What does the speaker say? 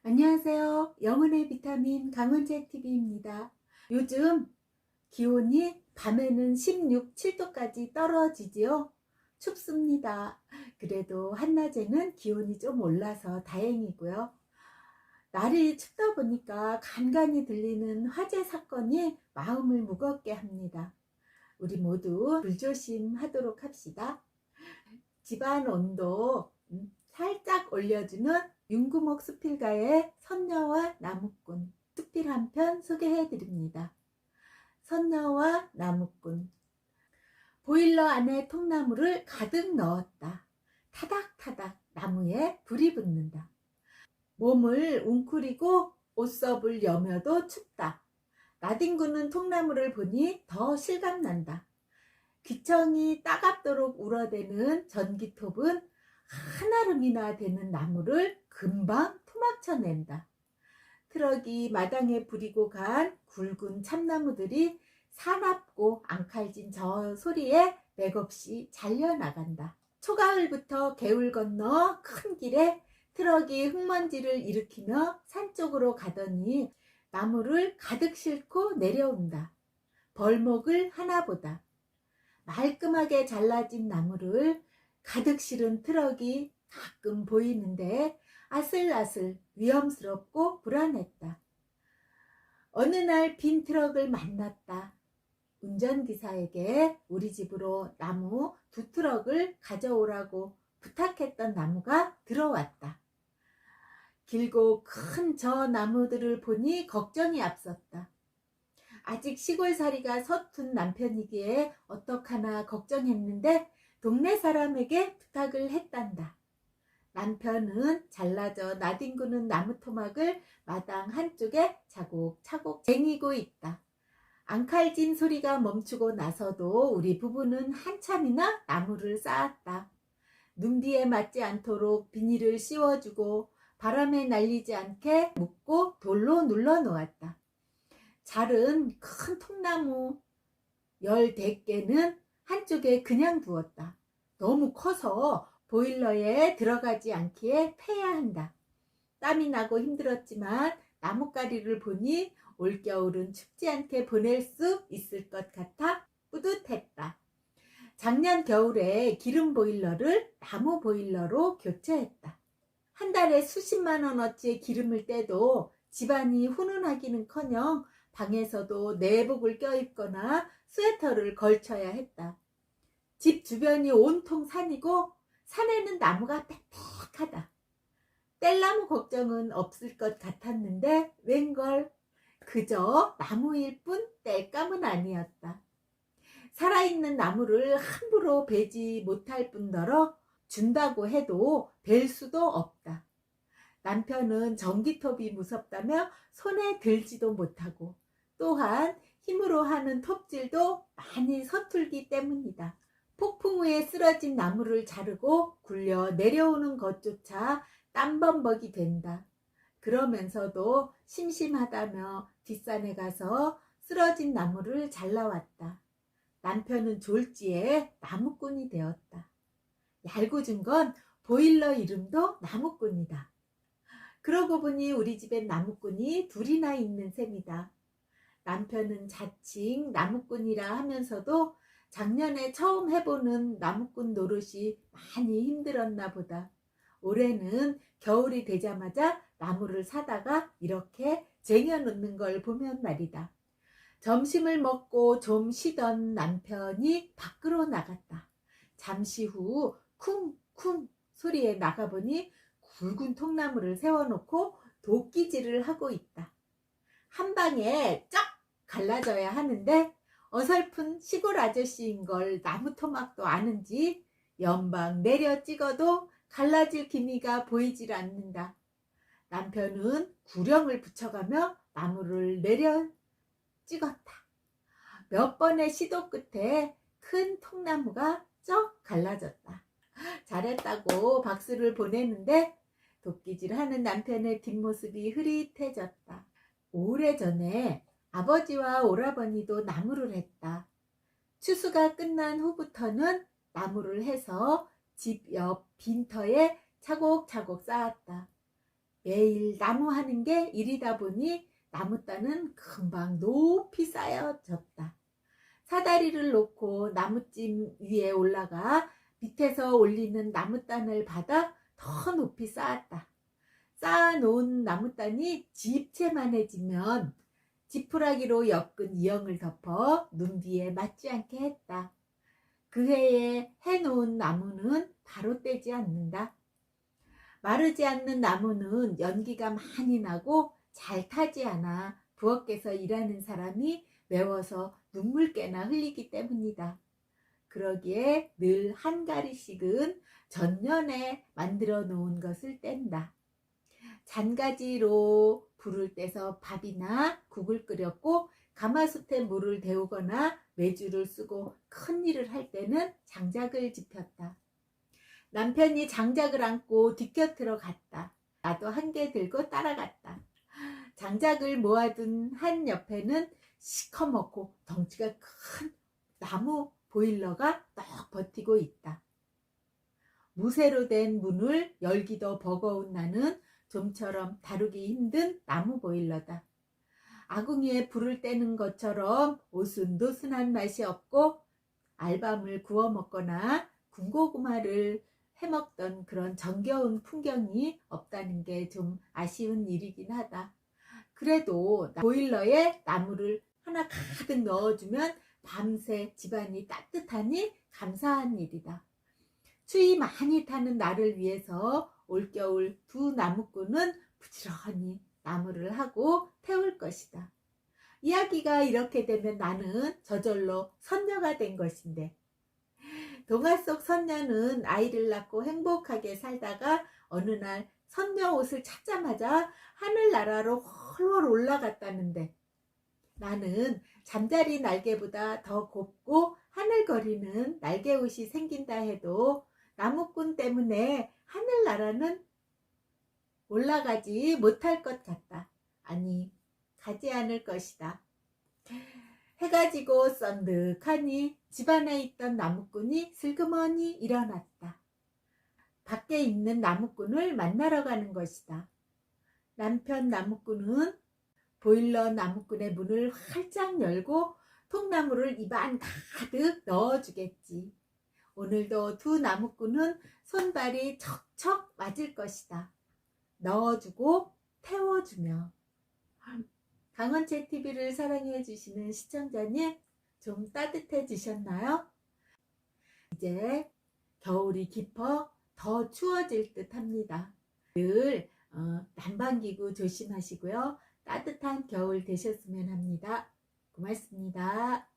안녕하세요. 영혼의 비타민 강은채TV입니다. 요즘 기온이 밤에는 16, 7도까지 떨어지지요. 춥습니다. 그래도 한낮에는 기온이 좀 올라서 다행이고요. 날이 춥다 보니까 간간히 들리는 화재 사건이 마음을 무겁게 합니다. 우리 모두 불조심하도록 합시다. 집안 온도 살짝 올려주는 윤구목 수필가의 선녀와 나무꾼 수필 한 편 소개해 드립니다. 선녀와 나무꾼. 보일러 안에 통나무를 가득 넣었다. 타닥타닥 나무에 불이 붙는다. 몸을 웅크리고 옷섭을 여며도 춥다. 나뒹구는 통나무를 보니 더 실감난다. 귀청이 따갑도록 울어대는 전기톱은 한아름이나 되는 나무를 금방 토막쳐낸다. 트럭이 마당에 부리고 간 굵은 참나무들이 사납고 앙칼진 저 소리에 맥없이 잘려나간다. 초가을부터 개울 건너 큰 길에 트럭이 흙먼지를 일으키며 산 쪽으로 가더니 나무를 가득 싣고 내려온다. 벌목을 하나보다. 말끔하게 잘라진 나무를 가득 실은 트럭이 가끔 보이는데 아슬아슬 위험스럽고 불안했다. 어느 날 빈 트럭을 만났다. 운전기사에게 우리 집으로 나무 2트럭을 가져오라고 부탁했던 나무가 들어왔다. 길고 큰 저 나무들을 보니 걱정이 앞섰다. 아직 시골살이가 서툰 남편이기에 어떡하나 걱정했는데 동네 사람에게 부탁을 했단다. 남편은 잘라져 나뒹구는 나무 토막을 마당 한쪽에 차곡차곡 쟁이고 있다. 앙칼진 소리가 멈추고 나서도 우리 부부는 한참이나 나무를 쌓았다. 눈비에 맞지 않도록 비닐을 씌워주고 바람에 날리지 않게 묶고 돌로 눌러 놓았다. 자른 큰 통나무 14개는 한쪽에 그냥 두었다. 너무 커서 보일러에 들어가지 않기에 패야 한다. 땀이 나고 힘들었지만 나뭇가리를 보니 올겨울은 춥지 않게 보낼 수 있을 것 같아 뿌듯했다. 작년 겨울에 기름 보일러를 나무 보일러로 교체했다. 한 달에 수십만 원어치의 기름을 떼도 집안이 훈훈하기는커녕 방에서도 내복을 껴입거나 스웨터를 걸쳐야 했다. 집 주변이 온통 산이고 산에는 나무가 빽빽하다. 뗄나무 걱정은 없을 것 같았는데 웬걸 그저 나무일 뿐 뗄감은 아니었다. 살아있는 나무를 함부로 베지 못할 뿐더러 준다고 해도 벨 수도 없다. 남편은 전기톱이 무섭다며 손에 들지도 못하고 또한 힘으로 하는 톱질도 많이 서툴기 때문이다. 폭풍 후에 쓰러진 나무를 자르고 굴려 내려오는 것조차 땀범벅이 된다. 그러면서도 심심하다며 뒷산에 가서 쓰러진 나무를 잘라왔다. 남편은 졸지에 나무꾼이 되었다. 얄궂은 건 보일러 이름도 나무꾼이다. 그러고 보니 우리 집엔 나무꾼이 2이나 있는 셈이다. 남편은 자칭 나무꾼이라 하면서도 작년에 처음 해보는 나무꾼 노릇이 많이 힘들었나 보다. 올해는 겨울이 되자마자 나무를 사다가 이렇게 쟁여놓는 걸 보면 말이다. 점심을 먹고 좀 쉬던 남편이 밖으로 나갔다. 잠시 후 쿵쿵 소리에 나가보니 굵은 통나무를 세워놓고 도끼질을 하고 있다. 한 방에 쩍 갈라져야 하는데 어설픈 시골 아저씨인 걸 나무 토막도 아는지 연방 내려 찍어도 갈라질 기미가 보이질 않는다. 남편은 구령을 붙여가며 나무를 내려 찍었다. 몇 번의 시도 끝에 큰 통나무가 쩍 갈라졌다. 잘했다고 박수를 보내는데 도끼질하는 남편의 뒷모습이 흐릿해졌다. 오래전에 아버지와 오라버니도 나무를 했다. 추수가 끝난 후부터는 나무를 해서 집 옆 빈터에 차곡차곡 쌓았다. 매일 나무 하는 게 일이다 보니 나무단은 금방 높이 쌓여졌다. 사다리를 놓고 나무찜 위에 올라가 밑에서 올리는 나무단을 받아 더 높이 쌓았다. 쌓아놓은 나무단이 집채만해지면 지푸라기로 엮은 이형을 덮어 눈 뒤에 맞지 않게 했다. 그 해에 해놓은 나무는 바로 떼지 않는다. 마르지 않는 나무는 연기가 많이 나고 잘 타지 않아 부엌에서 일하는 사람이 매워서 눈물깨나 흘리기 때문이다. 그러기에 늘 한 가리씩은 전년에 만들어 놓은 것을 뗀다. 잔가지로 불을 떼서 밥이나 국을 끓였고 가마솥에 물을 데우거나 메주를 쓰고 큰 일을 할 때는 장작을 짚었다. 남편이 장작을 안고 뒷곁으로 갔다. 나도 한 개 들고 따라갔다. 장작을 모아둔 한 옆에는 시커멓고 덩치가 큰 나무 보일러가 떡 버티고 있다. 무쇠로 된 문을 열기도 버거운 나는 좀처럼 다루기 힘든 나무 보일러다. 아궁이에 불을 떼는 것처럼 오순도순한 맛이 없고 알밤을 구워 먹거나 군고구마를 해먹던 그런 정겨운 풍경이 없다는 게 좀 아쉬운 일이긴 하다. 그래도 보일러에 나무를 하나 가득 넣어주면 밤새 집안이 따뜻하니 감사한 일이다. 추위 많이 타는 나를 위해서 올겨울 두 나무꾼은 부지런히 나무를 하고 태울 것이다. 이야기가 이렇게 되면 나는 저절로 선녀가 된 것인데, 동화 속 선녀는 아이를 낳고 행복하게 살다가 어느 날 선녀 옷을 찾자마자 하늘나라로 훨훨 올라갔다는데, 나는 잠자리 날개보다 더 곱고 하늘거리는 날개옷이 생긴다 해도 나무꾼 때문에 하늘나라는 올라가지 못할 것 같다. 아니, 가지 않을 것이다. 해가 지고 썬득하니 집안에 있던 나무꾼이 슬그머니 일어났다. 밖에 있는 나무꾼을 만나러 가는 것이다. 남편 나무꾼은 보일러 나무꾼의 문을 활짝 열고 통나무를 입안 가득 넣어주겠지. 오늘도 두 나무꾼은 손발이 척척 맞을 것이다. 넣어주고 태워주며. 강원책TV를 사랑해 주시는 시청자님, 좀 따뜻해지셨나요? 이제 겨울이 깊어 더 추워질 듯 합니다. 늘 난방기구 조심하시고요. 따뜻한 겨울 되셨으면 합니다. 고맙습니다.